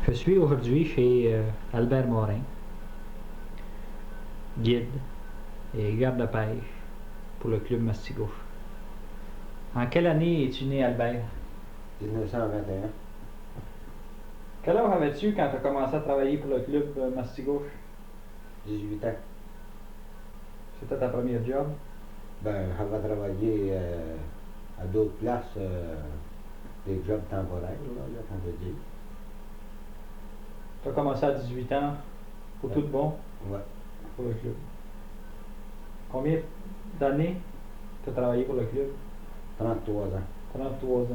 Je suis aujourd'hui chez Albert Morin, guide et garde-pêche pour le club Mastigouche. En quelle année es-tu né, Albert? 1921. Quel âge avais-tu quand tu as commencé à travailler pour le club Mastigouche? 18 ans. C'était ta première job? Ben, j'avais travaillé à d'autres places, des jobs temporaires, là, qu'on veut dire. Tu as commencé à 18 ans pour tout bon Ouais. pour le club. Combien d'années tu as travaillé pour le club? 33 ans. 33 ans.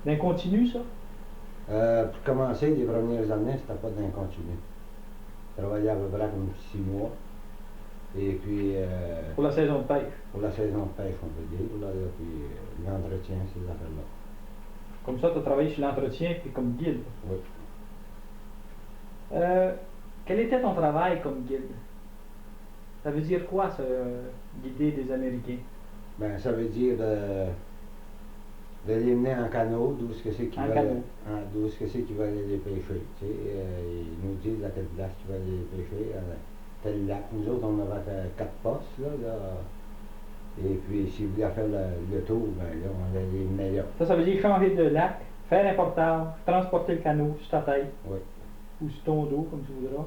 D'un continu, ça? Pour commencer, les premières années, c'était pas d'un continu. Je travaillais à peu près comme 6 mois. Et puis, Pour la saison de pêche? pour la saison de pêche, on peut dire, là, puis l'entretien, ces affaires-là. Comme ça, tu as travaillé sur l'entretien puis comme guide. Oui. Quel était ton travail comme guide? Ça veut dire quoi, ça, guider des Américains? Ben, ça veut dire de les mener en canot, d'où est-ce que c'est qu'ils veulent aller les pêcher. Tu sais, ils nous disent à quelle place tu vas aller les pêcher, à tel lac. Nous autres, on avait 4 postes, là. Et puis, s'ils voulaient faire le tour, ben là, on allait les mener là. Ça veut dire changer de lac, faire un portage, transporter le canot sur ta tête. Oui. Ou sur ton dos, comme tu voudras.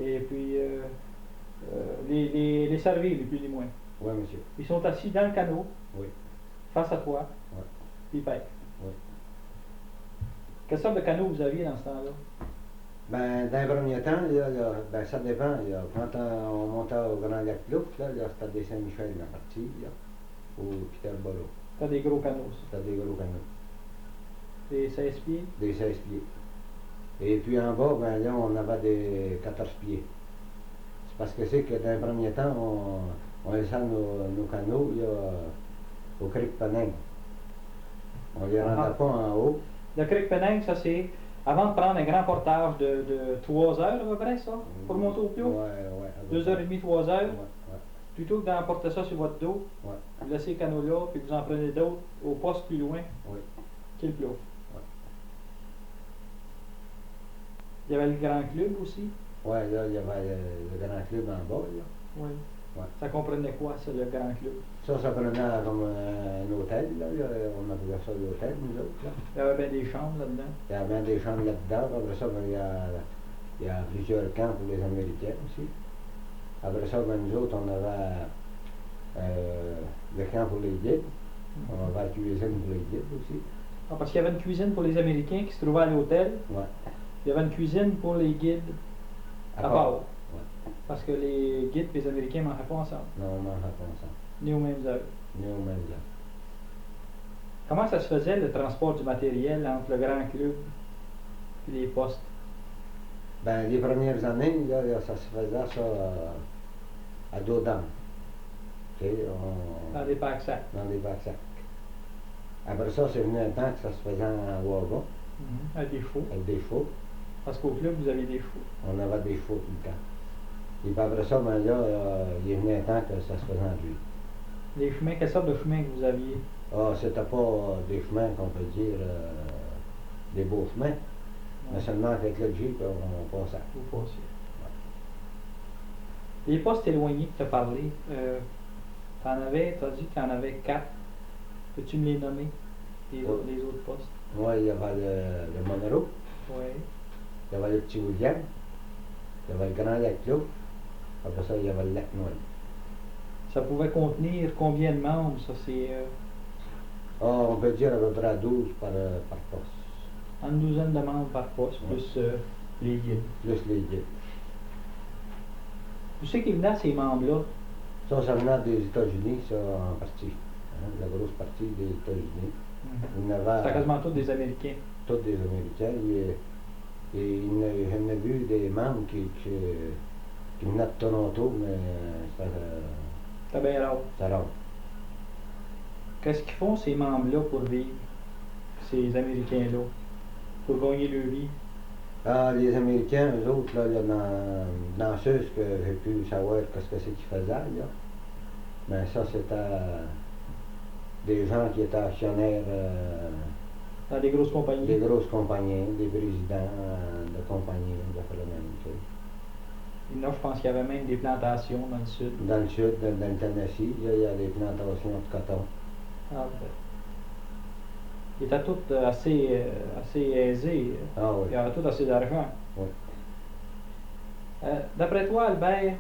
Et puis, les servir, les plus ni moins. Oui, monsieur. Ils sont assis dans le canot, Oui. face à toi, Oui. puis ils pêchent. Oui. Quelle sorte de canot vous aviez dans ce temps-là? Ben, dans un premier temps, ben, ça dépend. Quand on montait au Grand Lac Clouf, c'était des Saint-Michel la partie, là, ou Peterborough. C'était des gros canots, ça. C'était des gros canots. Des 16 pieds? Des 16 pieds. Et puis en bas, ben là, on avait des 14 pieds. C'est parce que c'est que dans un premier temps, on laissait nos canots là, au Creek Penang. On les rendait pas en haut. Le Creek Penang, ça c'est avant de prendre un grand portage de 3 heures à peu près, ça, pour monter au plus haut? Ouais. 2h30, 3 heures. Ouais. Plutôt que d'emporter ça sur votre dos, vous laissez le canot là, puis vous en prenez d'autres au poste plus loin, qui est le plus haut. Il y avait le grand club aussi? Oui, là, il y avait le grand club en bas, là. Oui. Ouais. Ça comprenait quoi, ça, le grand club? Ça prenait comme un hôtel, là. On appelait ça l'hôtel, nous autres, là. Il y avait bien des chambres là-dedans. Il y avait bien des chambres là-dedans. Après ça, ben, il y a plusieurs camps pour les Américains aussi. Après ça, ben, nous autres, on avait le camp pour les guides. On avait la cuisine pour les guides aussi. Ah, parce qu'il y avait une cuisine pour les Américains qui se trouvait à l'hôtel. Ouais. Il y avait une cuisine pour les guides à part. Ouais. Parce que les guides et les Américains ne mangeaient pas ensemble. Non, on ne mangeait pas ensemble. Ni aux mêmes heures. Ni aux mêmes heures. Comment ça se faisait le transport du matériel entre le grand club et les postes? Ben, les premières années, là, ça se faisait ça à dos d'âne. Dans des pack-sacs. Dans des pack-sacs. Après ça, c'est venu un temps que ça se faisait en wagon. Avec des chevaux. Avec des chevaux. Parce qu'au club, vous aviez des chevaux. On avait des chevaux tout le temps. Et puis après ça, ben là, il est venu un temps que ça se faisait en Jeep. Les chemins, quelle sorte de chemin que vous aviez? Ah, c'était pas des chemins qu'on peut dire des beaux chemins, mais seulement avec le Jeep, on passait. Vous passiez. Les postes éloignés que tu as parlé, tu as dit que tu en avais 4. Peux-tu me les nommer, les autres postes? Moi, il y avait le Monroe. Oui. Il y avait le petit William. Il y avait le Grand Lac Clouf. Après ça, il y avait le Lac Noël. Ça pouvait contenir combien de membres, ça c'est... On peut dire à peu près 12 par poste. Une douzaine de membres par poste, plus les guides. Plus les guides. Tu sais qu'ils venaient ces membres-là? Ça venait des États-Unis, ça, en partie. La grosse partie des États-Unis. C'était quasiment tous des Américains. Tous des Américains. Et j'en ai vu des membres qui venaient de Toronto, mais c'était bien rare. C'était rare. Qu'est-ce qu'ils font ces membres-là pour vivre, ces Américains-là, pour gagner leur vie? Ah, les Américains, eux autres, là, dans ceux que j'ai pu savoir qu'est-ce que c'est qu'ils faisaient, là. Mais ça, c'était des gens qui étaient actionnaires Dans des grosses compagnies. Des grosses compagnies, des présidents de compagnies, ça fait le même, tu sais. Et là, je pense qu'il y avait même des plantations dans le sud. Dans le sud, dans le Tennessee, là, il y a des plantations de coton. Ah, ben. Ils étaient tous assez aisés. Ah oui. Ils avaient tous assez d'argent. Oui. D'après toi, Albert,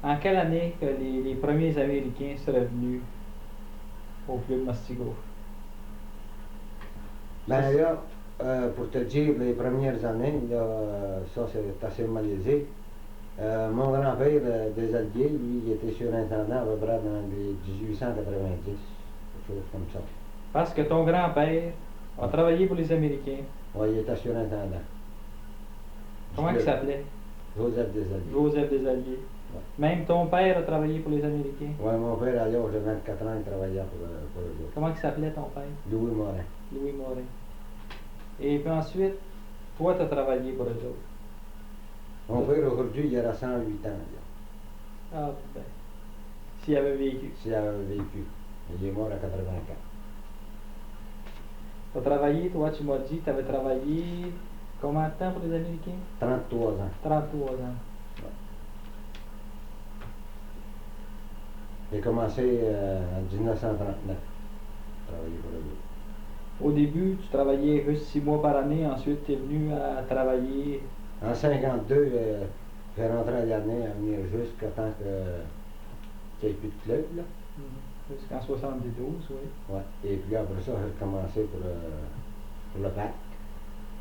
en quelle année que les premiers Américains seraient venus au club Mastigo? Ben là, pour te dire, les premières années, là, ça c'est assez malaisé. Mon grand-père des Alliés, lui, il était surintendant à peu près dans les 1890, quelque chose comme ça. Parce que ton grand-père a travaillé pour les Américains. Oui, il était surintendant. Comment il s'appelait? Joseph des Alliés. Joseph des Alliés. Ouais. Même ton père a travaillé pour les Américains. Oui, mon père, à l'âge de 24 ans, il travaillait pour eux autres. Comment il s'appelait ton père? Louis Morin. Louis Morin. Et puis ensuite, toi, tu as travaillé pour eux autres. Mon père, aujourd'hui, il a 108 ans. Là, Ah, ben. S'il avait vécu. s'il avait vécu. Il est mort à 84. Tu as travaillé, toi, tu m'as dit, tu avais travaillé combien de temps pour les Américains? 33 ans. 33 ans. J'ai commencé en 1939 à travailler pour eux autres. Au début, tu travaillais juste 6 mois par année, ensuite tu es venu à travailler. En 52, j'ai rentré à l'année à venir jusqu'à temps qu'il n'y ait plus de club. Là. Jusqu'en 72, oui. Ouais. Et puis après ça, j'ai commencé pour le PAC,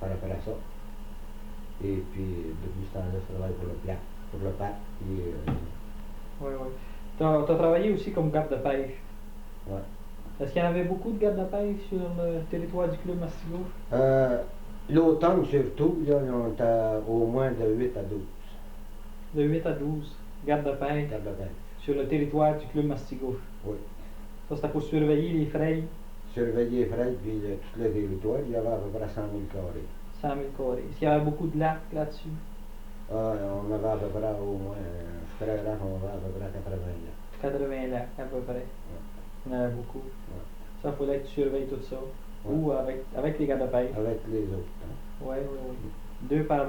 par après ça. Et puis depuis ce temps-là, je travaille pour le PAC. Puis, Oui, oui. Tu as travaillé aussi comme garde de pêche. ouais. Est-ce qu'il y en avait beaucoup de gardes de pêche sur le territoire du club Mastigo? L'automne surtout, là, on était au moins de 8 à 12. De 8 à 12 gardes de pêche Garde de pêche. sur le territoire du club Mastigo. Oui. Ça, c'était pour surveiller les frayes. Surveiller les frais, puis tout le territoire, il y avait à peu près 100 000 carrés. 100 000 carrés. Est-ce qu'il y avait beaucoup de lacs là-dessus? Ah, on avait à peu près au moins, je crois là qu'on avait à peu près 80 là. 80 lacs, à peu près. Il y en avait beaucoup. Ouais. Ça, il fallait que tu surveilles tout ça. Ouais. Ou avec les gardes de pêche. Avec les autres. Hein. Oui, oui, oui. 2 par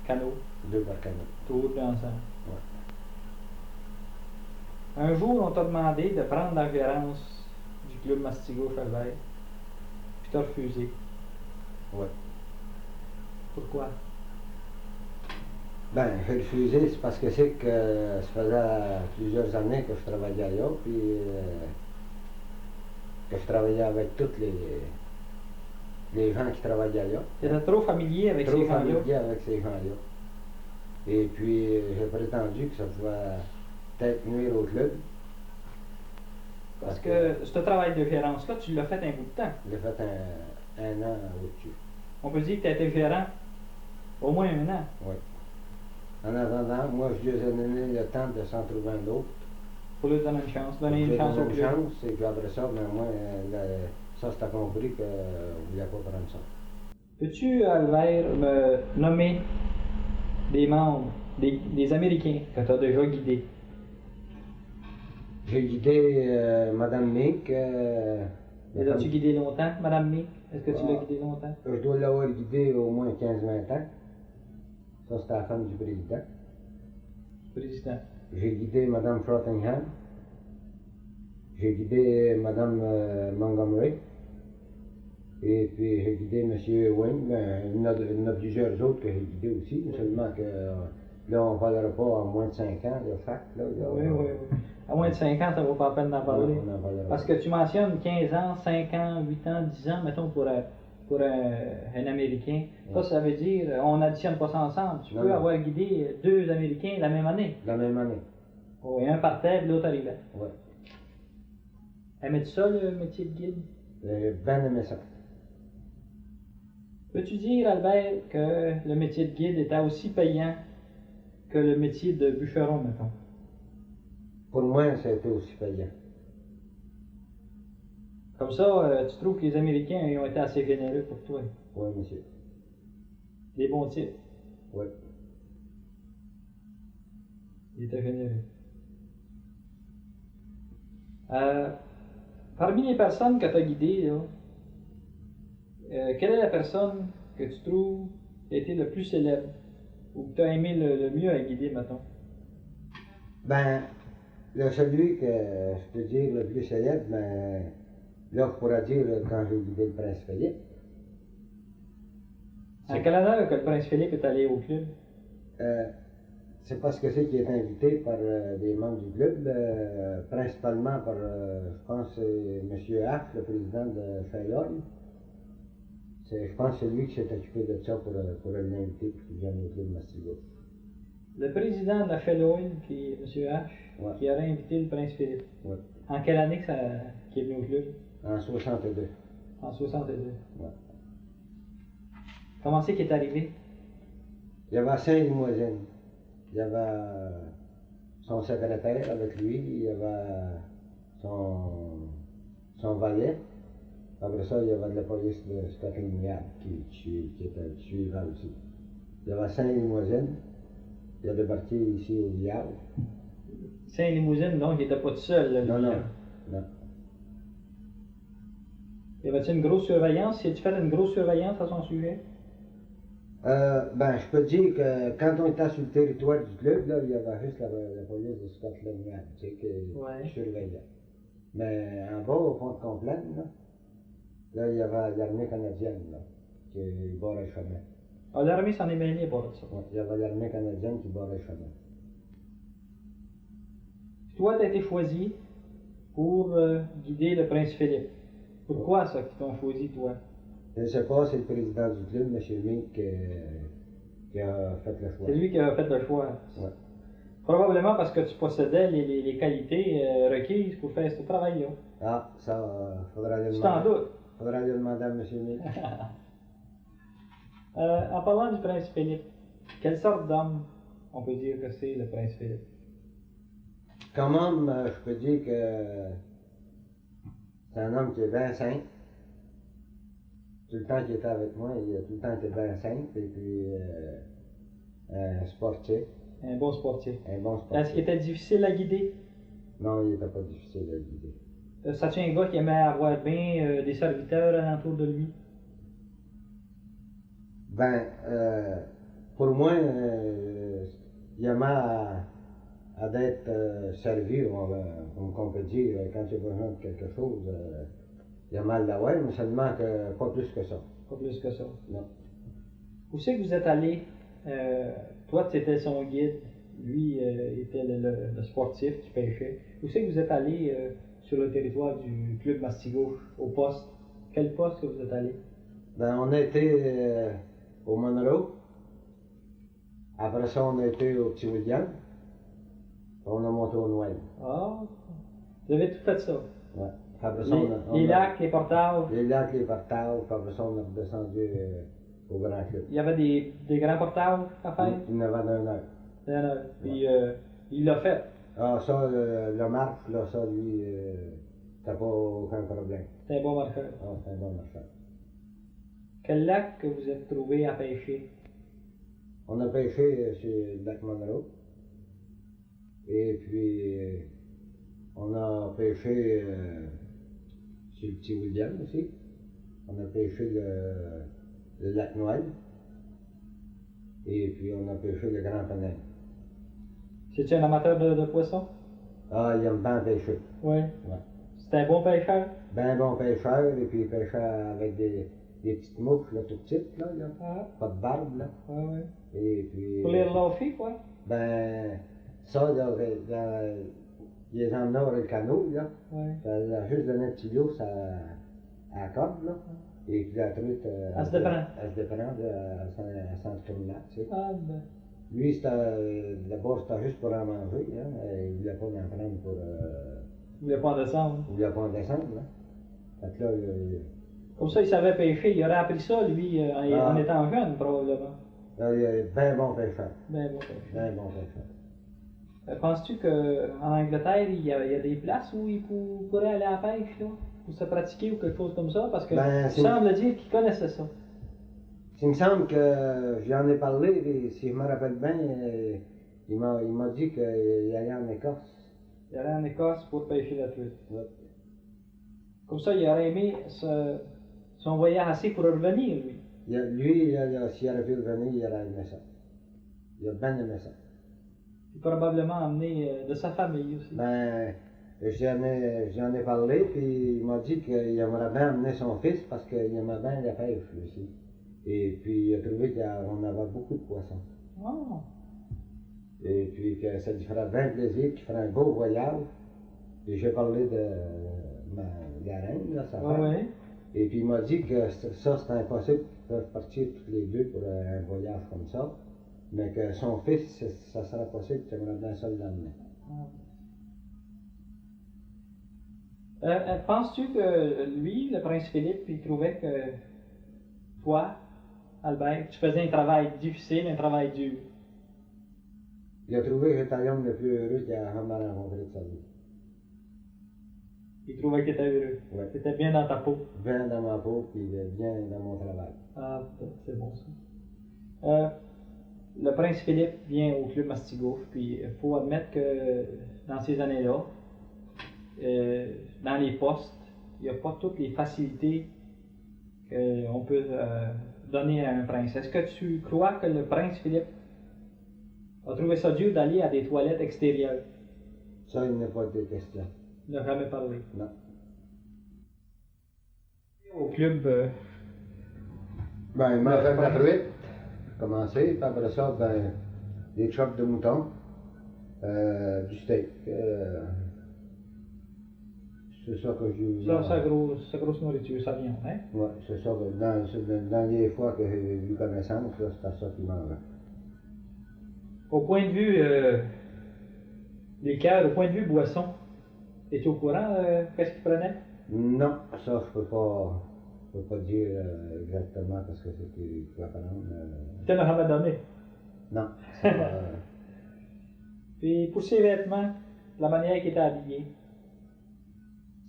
canot, 2 par canot. tous deux ensemble. Ouais. Un jour, on t'a demandé de prendre la gérance du club Mastigo Albert, puis t'as refusé. Ouais. Pourquoi? Ben, j'ai refusé, c'est parce que c'est que ça faisait plusieurs années que je travaillais là, puis que je travaillais avec tous les gens qui travaillaient là. Tu étais trop familier avec Trop ces gens-là. familier avec ces gens-là. Et puis, j'ai prétendu que ça pouvait peut-être nuire au club. Parce que ce travail de gérance-là, tu l'as fait un bout de temps. J'ai fait un an au-dessus. On peut dire que tu as été gérant au moins 1 an. Oui. En attendant, moi, je lui ai donné le temps de s'en trouver un autre. Pour lui donner une chance. Donner J'ai une chance au donné une club. chance, et puis après ça, ben, moi, ça, c'était compris qu'on ne voulait pas prendre ça. Peux-tu, Albert, me nommer des membres, des Américains que tu as déjà guidés? J'ai guidé Mme Mink. Les as-tu guidés longtemps, Madame Mick? Est-ce que tu l'as guidé longtemps? Je dois l'avoir guidé au moins 15-20 ans. Ça, c'était la femme du président. Président. J'ai guidé Mme Frothingham. J'ai guidé Mme Montgomery. Et puis j'ai guidé M. Wayne. Ben, il y en a plusieurs autres que j'ai guidés aussi. Oui. Seulement que là, on ne parlera pas en moins de 5 ans, le fac. Là, Oui, oui, oui. À moins de 5 ans, ça ne vaut pas la peine d'en parler. Non, on n'en parlera Parce pas. que tu mentionnes 15 ans, 5 ans, 8 ans, 10 ans, mettons, pour un Américain. Ouais. Ça veut dire, on n'additionne pas ça ensemble. Tu Non, peux non. avoir guidé 2 Américains la même année. La même année. Oui, un partait, puis l'autre arrivait. Oui. Aimais-tu ça, le métier de guide? J'ai bien aimé ça. Peux-tu dire, Albert, que le métier de guide était aussi payant que le métier de bûcheron, mettons? Pour moi, ça a été aussi payant. Comme ça, tu trouves que les Américains ils ont été assez généreux pour toi? Oui, monsieur. Des bons types. Oui. Ils étaient généreux. Parmi les personnes que tu as guidées, là, quelle est la personne que tu trouves qui a été le plus célèbre ou que tu as aimé le mieux à guider, mettons? Ben, celui que je peux dire le plus célèbre, ben, là, je pourrais dire quand j'ai guidé le Prince Philippe. En quelle année que le Prince Philippe est allé au club? C'est parce que c'est qui est invité par des membres du club, principalement par, je pense, c'est M. H, le président de Chaillol. Je pense que c'est lui qui s'est occupé de ça pour l'inviter pour qu'il vienne au club Mastigo. Le président de la Felloil, qui est M. H, Ouais. qui aurait invité le Prince Philippe. Ouais. En quelle année que qu'il est venu au club? En 62. En 62. Ouais. Comment c'est qu'il est arrivé? Il y avait 5 limousines. Il y avait son secrétaire avec lui, il y avait son valet. Après ça, il y avait de la police de Scotland Yard qui suivait aussi. Il y avait 5 limousines. Il a débarqué ici au Liard. 5 limousines, donc il n'était pas tout seul. Là, Non, non. Y avait-il une grosse surveillance? Si tu fait une grosse surveillance à son sujet? Ben, je peux te dire que quand on était sur le territoire du club, là, il y avait juste la police de Scotland Yard, tu sais, qui surveillait. Mais en bas, au fond de Complaine, là, il y avait l'armée canadienne, là, qui barrait le chemin. Ah, l'armée s'en est mêlée pour ça. Ouais, il y avait l'armée canadienne qui barrait le chemin. Toi, tu as été choisi pour guider le Prince Philippe. Pourquoi ça qu'ils t'ont choisi, toi? Je ne sais pas, c'est le président du club, M. Mink, qui a fait le choix. C'est lui qui a fait le choix. Ouais. Probablement parce que tu possédais les qualités requises pour faire ce travail-là. Ah, ça, faudra le demander. Tu t'en doutes? Faudra le demander à M. Mink. En parlant du Prince Philippe, quelle sorte d'homme on peut dire que c'est le Prince Philippe? Quand même, je peux dire que c'est un homme qui est bien simple. Tout le temps qu'il était avec moi, il a tout le temps été bien simple et puis un sportif. Un bon sportif. Un bon sportif. Est-ce qu'il était difficile à guider? Non, il n'était pas difficile à guider. Ça tient un gars qui aimait avoir bien des serviteurs alentour de lui? Ben, pour moi, il aimait à d'être servi, on peut dire, quand il a besoin de quelque chose. Il y a mal la ouais, mais seulement que pas plus que ça. Pas plus que ça. Non. Où c'est que vous êtes allé? Toi, tu étais son guide. Lui était le sportif qui pêchait. Où c'est que vous êtes allé sur le territoire du club Mastigo, au poste? Quel poste que vous êtes allé? Ben, on a été au Monroe. Après ça, on a été au Petit William. On a monté au Noël. Ah! Vous avez tout fait ça? Ouais. Les lacs, les portages. Les lacs, les portages, puis après ça, on a redescendu au Grand Club. Il y avait des grands portages à faire? Il y en avait d'un heure. D'un heure. Puis il l'a fait. Ah, ça, le marque, là, ça, lui, t'as pas aucun problème. C'est un bon marqueur. Ah, c'est un bon marqueur. Quel lac que vous êtes trouvé à pêcher? On a pêché sur le lac Monroe. Et puis, on a pêché sur le Petit William aussi. On a pêché le lac Noël. Et puis, on a pêché le Grand Penel. C'est-tu un amateur de poissons? Ah, il aime bien pêcher. Oui. Ouais. C'est un bon pêcheur? Ben bon pêcheur, et puis il pêchait avec des petites mouches, là, tout petites, là. Ah. Pas de barbe, là. Oui, oui. Et puis... Pour les relâcher, quoi? Ben, ça, là, il les emmenait vers le canot, là. Oui. Il a juste donné un petit lousse à la corde, là. Et puis la truite... Elle se déprend. Elle se déprend, là, elle s'en retourne là, tu sais. Ah, ben. Lui, d'abord, c'était juste pour en manger, hein. Il voulait pas en prendre pour... Il voulait pas en descendre. Il voulait pas en descendre, là. Fait que là, Comme ça, il savait pêcher. Il aurait appris ça, lui, en étant jeune, probablement. là, il est bien bon pêcheur. Ben bon pêcheur. Bien bon pêcheur. Penses-tu qu'en Angleterre, il y a des places où il pourrait aller à la pêche, là? Pour se pratiquer ou quelque chose comme ça? Parce que il semble dire qu'il connaissait ça. Il me semble que j'en ai parlé, et si je me rappelle bien, il m'a dit qu'il allait en Écosse. Il allait en Écosse pour pêcher la truite. Ouais. Comme ça, il aurait aimé son voyage assez pour revenir, lui. S'il aurait pu revenir, il aurait aimé ça. Il a bien aimé ça. Et probablement amené de sa famille aussi. Ben, j'en ai parlé, puis il m'a dit qu'il aimerait bien amener son fils parce qu'il aimait bien la pêche, lui aussi. Et puis il a trouvé qu'on avait beaucoup de poissons. Oh. Et puis que ça lui ferait bien plaisir, qu'il ferait un beau voyage. Et j'ai parlé de ma garenne, là, sa femme. Ouais. Et puis il m'a dit que ça, c'est impossible qu'ils peuvent partir tous les deux pour un voyage comme ça. Mais que son fils, ça serait possible qu'il aimerait bien ça l'amener. Penses-tu que lui, le prince Philippe, il trouvait que toi, Albert, tu faisais un travail difficile, un travail dur? Il a trouvé que j'étais l'homme le plus heureux qu'il a jamais rencontré de sa vie. Il trouvait que tu étais heureux. Ouais. Tu étais bien dans ta peau. Bien dans ma peau, puis bien dans mon travail. Ah, c'est bon ça. Le prince Philippe vient au club Mastigouf, puis il faut admettre que dans ces années-là, dans les postes, il n'y a pas toutes les facilités qu'on peut donner à un prince. Est-ce que tu crois que le prince Philippe a trouvé ça dur d'aller à des toilettes extérieures? Ça, il n'a pas été question. Il n'a jamais parlé. Non. Au club. Ben, il m'a fait de la truite, commencé, puis après ça, ben, des chops de mouton, du steak. C'est ça que j'ai. Ça, grosse nourriture, ça vient, hein? Ouais, c'est ça. Dans les fois que j'ai eu connaissance, là, c'était ça qui mangeait. Au point de vue liqueur, au point de vue boisson, es-tu au courant qu'est-ce qu'il prenait? Non, ça, je peux pas dire exactement parce que c'est qu'il faut prendre. Tu t'en as jamais donné. Non, c'est pas. Puis pour ses vêtements, la manière qu'il était habillé.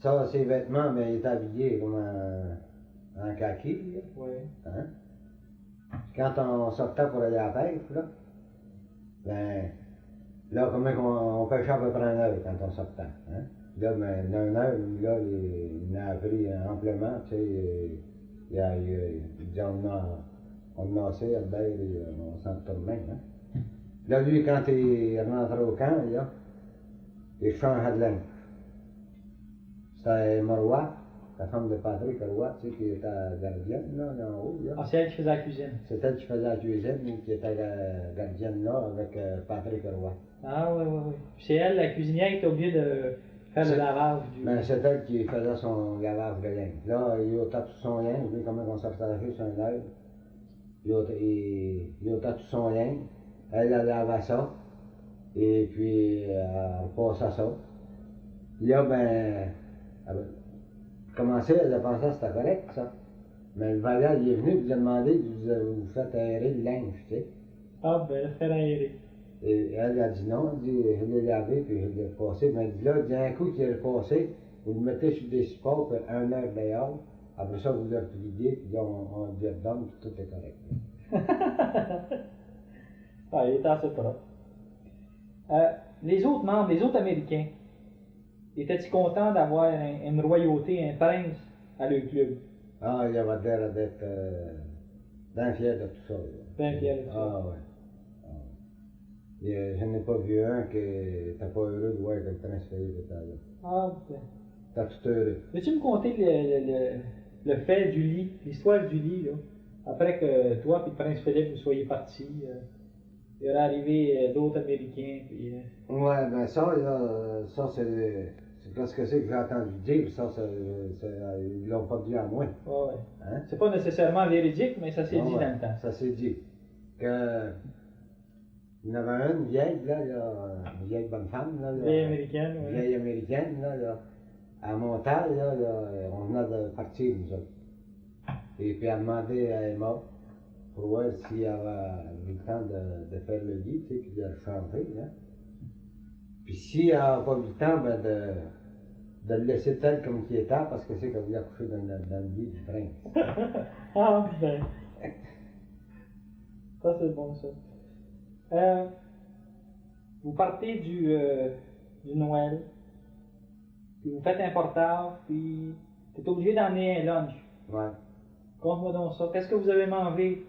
Ça, ses vêtements, mais il est habillé comme en kaki, là. Oui. Hein? Quand on sortait pour aller à la pêche, là, ben, là, comment on pêchait à peu près 1 heure quand on sortait. Hein? Là, ben, dans 1 heure, lui, là, il en a pris amplement, tu sais, il dit, on a assez, Albert, et on s'en retournait, hein? Là, lui, quand il rentrait au camp, là, il changeait de linge. C'était Marois, la femme de Patrick Roy, tu sais, qui était gardienne, là, en haut, là. Ah, c'est elle qui faisait la cuisine. C'est elle qui faisait la cuisine, ou qui était la gardienne là, avec Patrick Roy. Ah, oui. C'est elle, la cuisinière, qui était obligée de faire le lavage du. Ben, c'est elle qui faisait son lavage de linge. Là, il ôtait tout son linge, vu comment on sortait juste un heure. Il ôtait tout son linge, elle lavait ça, et puis elle passait ça. Là, ben, commencé, elle a pensé que c'était correct, ça. Mais le valet, il est venu, il a demandé, vous faites aérer le linge, tu sais. Ah, ben, le faire aérer. Et elle a dit non, elle dit, je l'ai lavé, puis je l'ai repassé. Mais elle dit là, d'un coup qu'il est repassé, vous le mettez sur des supports, puis 1 heure dehors. Après ça, vous le repliez, puis là, on le redonne, puis tout est correct. Ah, il était assez propre. Les autres membres, les autres Américains, étaient-ils contents d'avoir une royauté, un prince à leur club? Ah, il avait l'air d'être bien fier de tout ça. Là. Bien fier de tout ça. Ah, ouais. Je n'ai pas vu un qui n'était pas heureux de voir que le prince Philippe était là. Ah, ben. T'es tout heureux. Veux-tu me conter le fait du lit, l'histoire du lit, là? Après que toi et le prince Philippe vous soyez partis, il y aurait arrivé d'autres Américains, puis. Ouais, ben ça, là, ça c'est parce que c'est que j'ai entendu dire, ça, ils l'ont pas dit à moi. Ouais. Hein? C'est pas nécessairement véridique, mais ça s'est dit Ouais, dans le temps. ça s'est dit. Que, il y en avait une vieille, là, une vieille bonne femme, là. Vieille américaine, Une oui. vieille américaine, là, à Montagne, là, on venait de partir, nous autres. Et puis elle demandait à Emma pour voir s'il y avait eu le temps de faire le lit, tu sais, puis de le changer, là. Puis s'il n'a pas eu le temps, ben de le laisser tel comme il était, parce que c'est comme il a couché dans le lit du prince. Ah, ben. Ça, c'est bon, ça. Vous partez du Noël, puis vous faites un portage, puis Tu es obligé d'emmener un lunch. Ouais. Conte-moi donc ça. Qu'est-ce que vous avez mangé,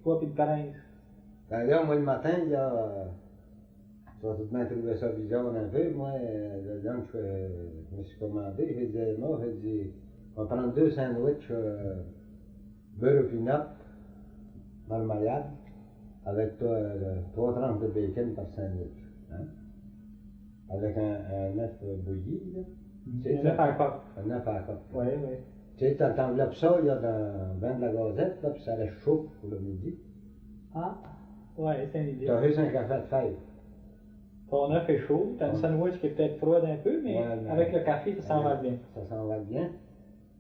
toi et le prince? Ben là, moi, le matin, là, tu vas tout de même trouver ça bizarre un peu. Moi, le lunch, je me suis commandé. J'ai dit, moi, on va prendre 2 sandwichs beurre au peanut, marmalade, avec 3 tranches de bacon par sandwich. Hein? Avec un œuf bouilli, là. Un œuf à la coque. Un œuf à la coque. Oui, oui. Tu sais, t'enveloppes ça là, dans le bain de la gazette, là, puis ça reste chaud pour le midi. Ah, ouais, c'est une idée. Tu as juste un café de fève. Ton œuf est chaud, tu as une sandwich qui est peut-être froide un peu, mais, Ouais, mais avec le café, ça s'en va bien. Ça s'en va bien.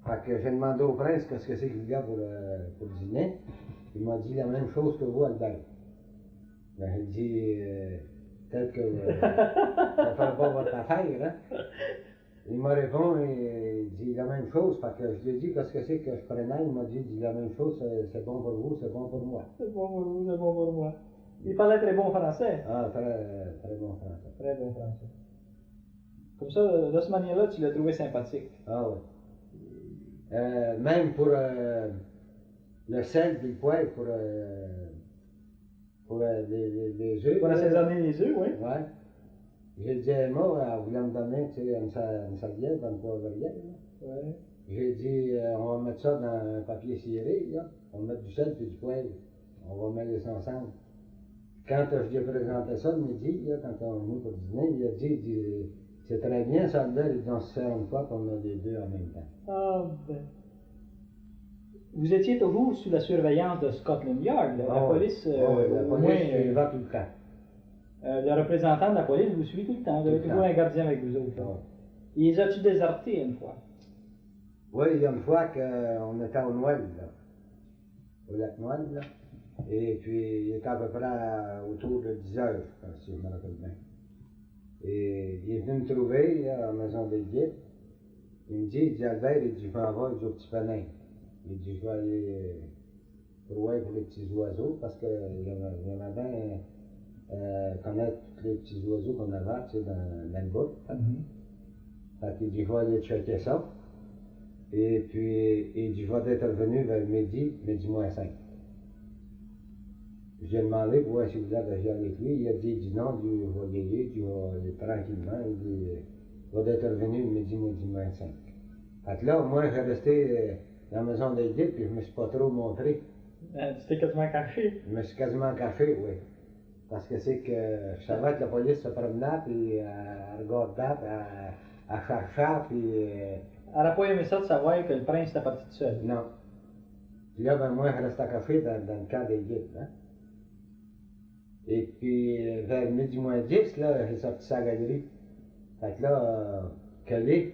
Fait que j'ai demandé au prince qu'est-ce que c'est qu'il y a pour le dîner. Il m'a dit la même chose que vous, Albert. Ben, j'ai dit, peut-être que ça ne fera pas votre affaire, hein. Il m'a répondu et il dit la même chose, parce que je lui ai dit qu'est-ce que c'est que je prenais, il m'a dit la même chose, c'est bon pour vous, c'est bon pour moi. C'est bon pour vous, c'est bon pour moi. Il parlait très bon français. Ah, très bon français. Très bon français. Comme ça, de cette manière-là, tu l'as trouvé sympathique. Ah oui. Même pour le sel et le poivre, pour les œufs. Pour assaisonner les œufs, oui. Ouais. J'ai dit à Emma, elle voulait me donner une serviette, une poivrière. Ouais. J'ai dit, on va mettre ça dans un papier ciré, là. On va mettre du sel et du poivre. On va mêler ça ensemble. Quand je lui ai présenté ça le midi, là, quand on est venu pour dîner, il a dit c'est très bien, ça il dit, on se fait une fois qu'on a les deux en même temps. Ah, ben. Vous étiez toujours sous la surveillance de Scotland Yard, là, la police. La police va tout le temps. Le représentant de la police vous suit tout le temps. Vous avez toujours un gardien avec vous autres. Et les as-tu déserté une fois? Oui, il y a une fois qu'on était au Noël, là. Au lac Noël, là. Et puis, il était à peu près autour de 10 heures, je pense, si je me rappelle bien. Et il est venu me trouver, là, à la maison des guides. Il me dit Albert, il dit, je m'en vais, il dit, au petit Penin. Il dit, je vais aller pour les petits oiseaux, parce qu'il y en avait connaître tous les petits oiseaux qu'on avait, tu sais, dans le bout. Fait qu'il dit, je vais aller checker ça. Et puis, il dit, je vais être revenu vers midi moins 5. J'ai demandé pour voir si vous avez réagi avec lui. Il a dit non, il dit, je vais y aller, il va aller tranquillement. Il dit, je vais être revenu midi moins 5. Fait que là, moi, j'ai resté dans la maison des guides, puis je me suis pas trop montré. Tu t'es quasiment caché? Je me suis quasiment caché, oui. Parce que c'est que je savais que la police se promenait, puis elle regardait, puis elle cherchait, puis... Elle n'a pas aimé ça de savoir que le prince était parti tout seul. Non. Puis là, ben moi, je restais caché dans le camp des guides, hein. Et puis, vers midi moins 10, là, j'ai sorti sa galerie. Fait que là, Kelly,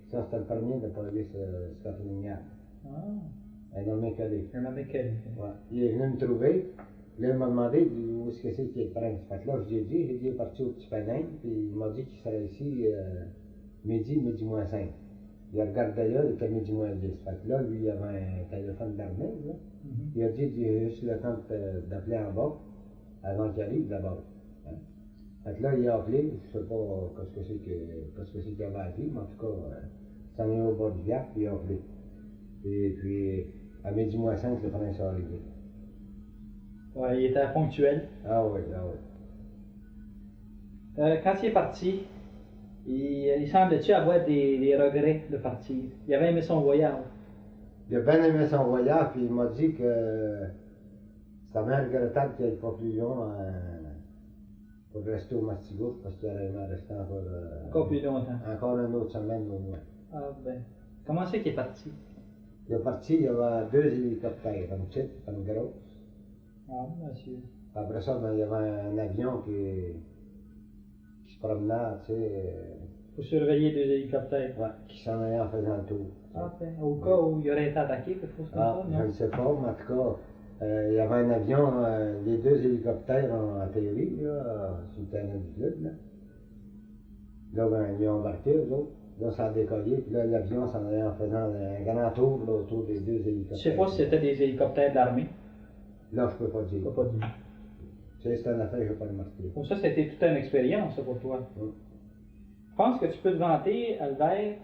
ça c'était le premier de la police Scotland Yard. Ah. Un nommé Kelly. Un nommé Kelly. Ouais. Il est venu me trouver. Là, il m'a demandé où est-ce que c'est qu'il est le prince. Fait que là, je lui ai dit, il est parti au petit Penin, puis il m'a dit qu'il serait ici midi moins 5. Il regardait là, il était midi moins 10. Fait que là, lui, il avait un téléphone d'armée, là. Il a dit, il a juste le temps d'appeler en bas, avant qu'il arrive d'abord. Hein? Fait que là, il a appelé, je sais pas qu'est-ce que c'est qu'il avait appelé, mais en tout cas, il s'en est au bord du lac, puis il a appelé. Et puis, à midi moins 5, le prince est arrivé. Ouais, il était ponctuel. Ah oui, ah oui. Quand il est parti, il semblait-tu avoir des regrets de partir? Il avait aimé son voyage. Il a bien aimé son voyage, puis il m'a dit que c'était bien regrettable qu'il n'aille pas plus loin pour rester au Mastigouche, parce qu'il aurait aimé rester encore plus longtemps. Encore une autre semaine au moins. Ah ben. Comment c'est qu'il est parti? Il est parti, il y avait 2 hélicoptères, une petite et une grosse. Ah, monsieur. Après ça, ben, il y avait un avion qui se promenait, tu sais. Pour surveiller 2 hélicoptères. Ouais, qui s'en allait en faisant le tour. Ah ben, au cas où il aurait été attaqué, quelque chose comme ça, non? Je ne sais pas, mais en tout cas, il y avait un avion, les 2 hélicoptères ont atterri, là, sur le terrain du club, là. Là, ben, ils ont embarqué, eux autres. Là, ça a décollé, puis là, l'avion s'en allait en faisant un grand tour, là, autour des 2 hélicoptères. Je sais pas si c'était des hélicoptères de l'armée. Là, je peux pas dire. Je peux pas dire. C'est une affaire, je ne vais pas le marquer. Pour ça, c'était toute une expérience, ça, pour toi. Je pense que tu peux te vanter, Albert,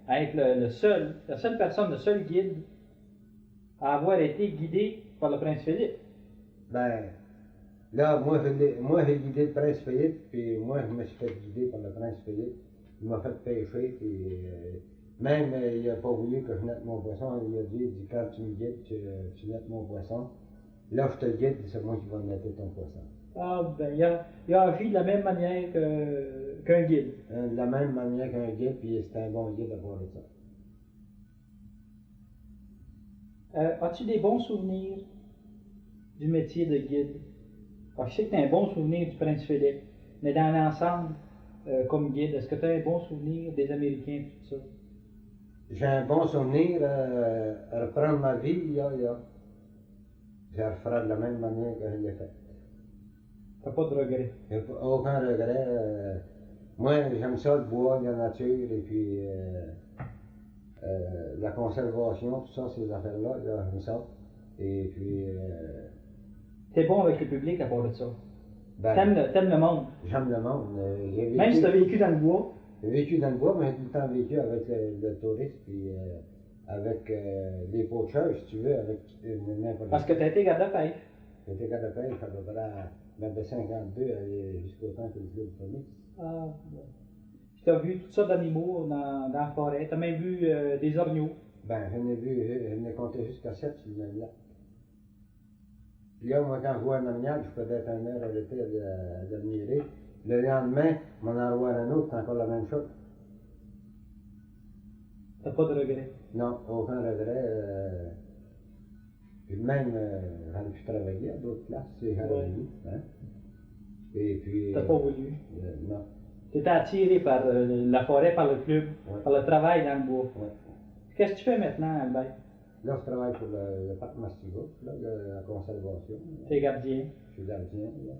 à être la seule personne, le seul guide à avoir été guidé par le prince Philippe. Ben, là, moi, j'ai guidé le prince Philippe, puis moi, je me suis fait guider par le prince Philippe. Il m'a fait pêcher, puis même, il n'a pas voulu que je nette mon poisson. Il a dit, quand tu me guides, tu nettes mon poisson. Là, je te guide, c'est moi qui vais netter ton poisson. Ah, ben, il a agi de la même manière qu'un guide. De la même manière qu'un guide, puis c'est un bon guide à voir de ça. As-tu des bons souvenirs du métier de guide? Alors, je sais que tu as un bon souvenir du prince Philippe, mais dans l'ensemble, comme guide, est-ce que tu as un bon souvenir des Américains, tout ça? J'ai un bon souvenir à reprendre ma vie, je vais refaire de la même manière que je l'ai fait. T'as pas de regrets? Aucun regret. Moi, j'aime ça, le bois, la nature, et puis la conservation, tout ça, ces affaires-là, j'aime ça. Et puis. T'es bon avec le public à part de ça. Ben, T'aimes le monde. J'aime le monde. Même si t'as vécu dans le bois. J'ai vécu dans le bois, mais j'ai tout le temps vécu avec le tourisme, puis avec les poacheurs, si tu veux, avec n'importe. Parce que t'as été garde à pêche. J'ai été garde à pêche à peu près de 52 jusqu'au temps que le club finisse. Ah, bon. Puis t'as vu toutes sortes d'animaux dans la forêt. T'as même vu des orignaux. Ben, j'en ai compté jusqu'à 7 sur le même lac. Puis là, moi, quand je vois un orignal, je peux être un heure à l'été à l'admirer. Le lendemain, m'en en voir un autre, c'est encore la même chose. T'as pas de regrets? Non, aucun regret. Puis même, j'en ai pu travailler à d'autres places, c'est voulu. Hein? Et puis. T'as pas voulu? Non. T'étais attiré par la forêt, par le club, par le travail dans le bois. Ouais. Qu'est-ce que tu fais maintenant, Albert? Là, je travaille pour le parc Mastigouche, là, la conservation. T'es gardien. Je suis gardien, là.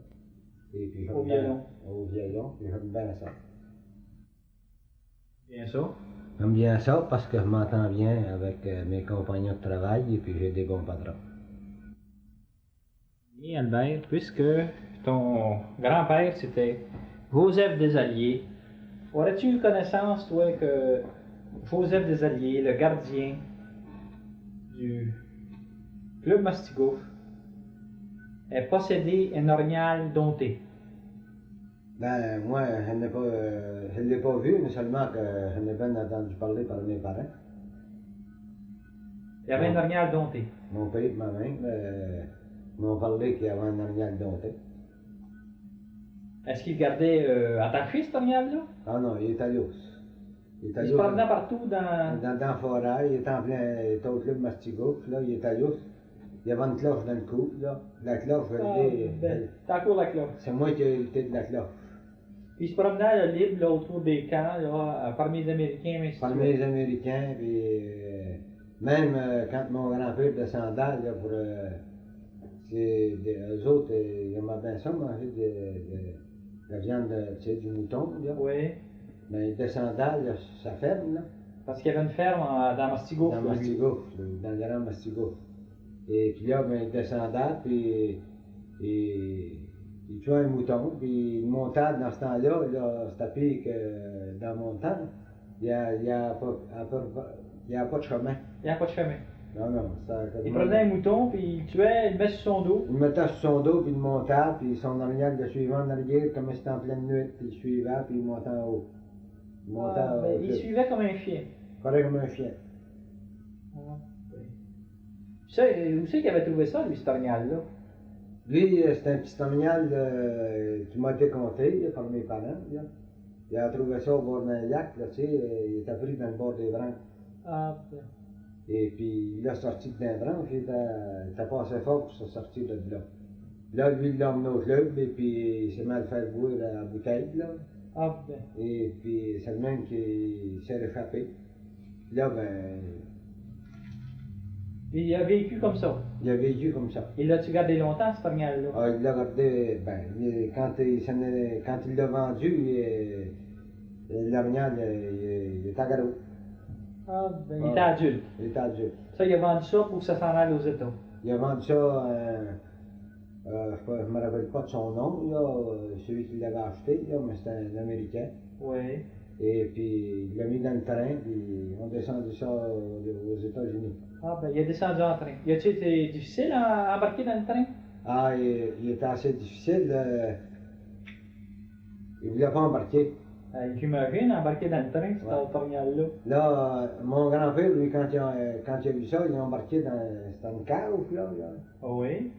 Et puis, au violon. Au violon, puis j'aime bien ça. Bien ça. J'aime bien ça parce que je m'entends bien avec mes compagnons de travail et puis j'ai des bons patrons. Et Albert, puisque ton grand-père c'était Joseph Desalliés, aurais-tu eu connaissance, toi, que Joseph Desalliés, le gardien du club Mastigouche, ait possédé un orignal dompté? Ben, moi, je ne l'ai pas vu, mais seulement que je n'ai bien entendu parler par mes parents. Il y avait un orignal dompté. Mon père et ma mère m'ont parlé qu'il y avait un orignal dompté. Est-ce qu'il gardait attaché cet orignal-là? Ah non, il est à l'os. Il se promenait partout dans la forêt, il était en plein, il était au club Mastigouche, là, il est à l'os. Il y avait une cloche dans le cou, là. La cloche, t'as encore la cloche. C'est moi qui ai hérité de la cloche. Puis il se promenait là, libre là, autour des camps, là, parmi les Américains, mais parmi les Américains, puis même quand mon grand-père descendait, là, pour. Eux autres, ils aimaient bien ça, manger de la viande du mouton, là. Oui. Mais ils descendaient là, sur sa ferme, là. Parce qu'il y avait une ferme dans Mastigouche. Dans Mastigouche, dans le grand Mastigouche. Et puis là, ben, il descendait, puis il tuait un mouton, puis il montait dans ce temps-là, c'était pire que dans mon temps. Il n'y a pas de chemin. Il n'y a pas de chemin. Non, non. Il prenait un mouton, puis il tuait, il le mettait sur son dos. Il le mettait sur son dos, puis il montait, puis son orignal le suivait en arrière, comme c'était en pleine nuit, puis il suivait, puis il montait en haut. Il suivait comme un chien. Pareil comme un chien. Où c'est qu'il avait trouvé ça, lui, cet orignal-là? Lui, c'est un petit orignal qui m'a été compté là, par mes parents. Là. Il a trouvé ça au bord d'un lac, là, tu sais, il était pris dans le bord des branches. Ah, bien. Et puis, il a sorti d'un branche, il était pas assez fort pour se sortir de là. Là, lui, il l'a emmené au club, et puis il s'est mal fait boire la bouteille, là. Ah, bien. Et puis, c'est le même qui s'est réchappé. Là, ben. Il a vécu comme ça. Il a vécu comme ça. Et l'as-tu gardé longtemps, cet orignal-là? Ah, il l'a gardé, ben, quand il l'a vendu, l'orignal, il était gros. Ah, ben, il était adulte. Il était adulte. Ça, il a vendu ça pour que ça s'en aille aux États. Il a vendu ça, je ne me rappelle pas de son nom, là, celui qui l'avait acheté, là, mais c'était un Américain. Oui. Et puis il l'a mis dans le train, puis on descendu ça aux États-Unis. Ah, ben, il est descendu en train. Y a-t-il été difficile à embarquer dans le train? Ah, il était assez difficile. Il ne voulait pas embarquer. J'imagine, embarquer dans le train, cet Ouais. automnal-là. Là, mon grand-père, lui, quand il a vu ça, il a embarqué dans une cave, là. Oui.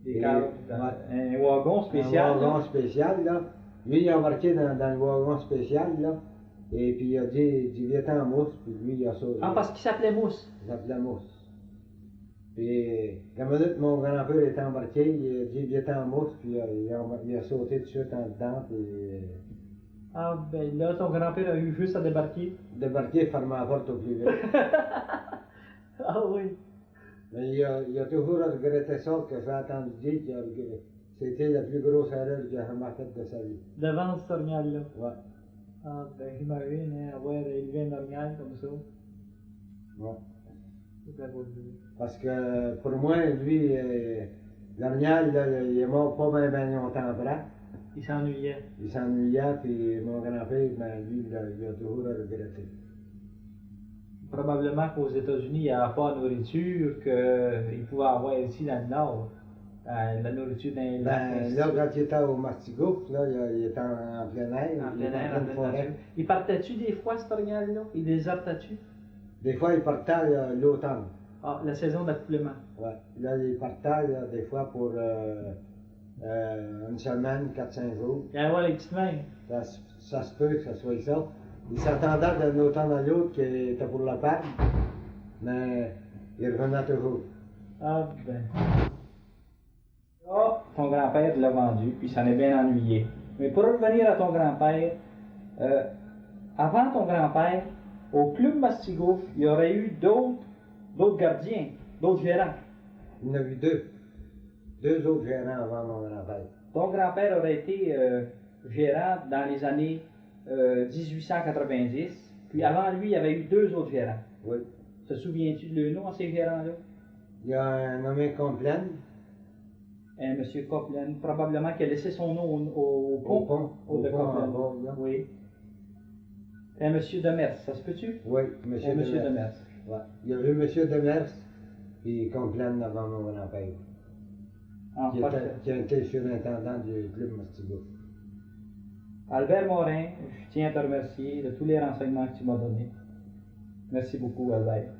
Des Et- caves, un wagon spécial. Un wagon là. spécial, là. Lui, il a embarqué dans le wagon spécial, là. Et puis il a dit viens en mousse, puis lui, il a sauté. Ah, parce qu'il s'appelait Mousse. Il s'appelait mousse. Puis, la minute mon grand-père était embarqué, il a dit viens en mousse, puis il a sauté tout de suite en dedans, puis Ah, ben là, ton grand-père a eu juste à débarquer. débarqué, fermé la porte au plus vite. Ah oui. Mais il a toujours regretté ça, que j'ai entendu dire qu'il a regretté. C'était la plus grosse erreur qu'il a jamais faite de sa vie. Devant cet orignal-là. Ouais, Ah, ben j'imagine, hein, avoir élevé un orignal comme ça. ouais. C'est bien beau de dire. Parce que pour moi, lui, l'orignal, là, il est mort pas bien longtemps après. Il s'ennuyait. Il s'ennuyait, puis mon grand-père, ben, lui, il a toujours regretté. Probablement qu'aux États-Unis, il n'y avait pas de nourriture qu'il pouvait avoir ici dans le Nord. La nourriture dans les lacs. Ben, là, quand il était au Martigouf, là, il était en plein air. En il était plein air, en pleine pleine forêt. nature. Il partait-tu des fois, cet orignal-là? Il désertait-tu? Des fois, il partait l'automne. Ah, la saison d'accouplement. Ouais. Là, il partait, là, des fois, pour une semaine, 4-5 jours. Il y avait les petites mains. Ça se peut que ça soit ça. Il s'attendait d'un automne à l'autre qu'il était pour la perdre, mais il revenait toujours. Ah, ben. Ah, ton grand-père l'a vendu, puis il s'en est bien ennuyé. Mais pour revenir à ton grand-père, avant ton grand-père, au club Mastigouf, il y aurait eu d'autres gardiens, d'autres gérants. Il y en a eu deux. Deux autres gérants avant mon grand-père. Ton grand-père aurait été gérant dans les années 1890, puis avant lui, il y avait eu deux autres gérants. Oui. Te souviens-tu de leur nom à ces gérants-là? Il y a un nommé Complaine. Un monsieur Copeland, probablement qui a laissé son nom au pont. Au de pont en Copeland. bas, là. Oui. Un monsieur Demers, ça se peut-tu? Oui, monsieur Un monsieur Demers. Demers. Ouais. Il y a eu monsieur Demers, puis Complaine avant mon grand-père. Ah, parfait. Qui a été surintendant du club Mastigouf. Albert Morin, je tiens à te remercier de tous les renseignements que tu m'as donnés. Merci beaucoup, Albert.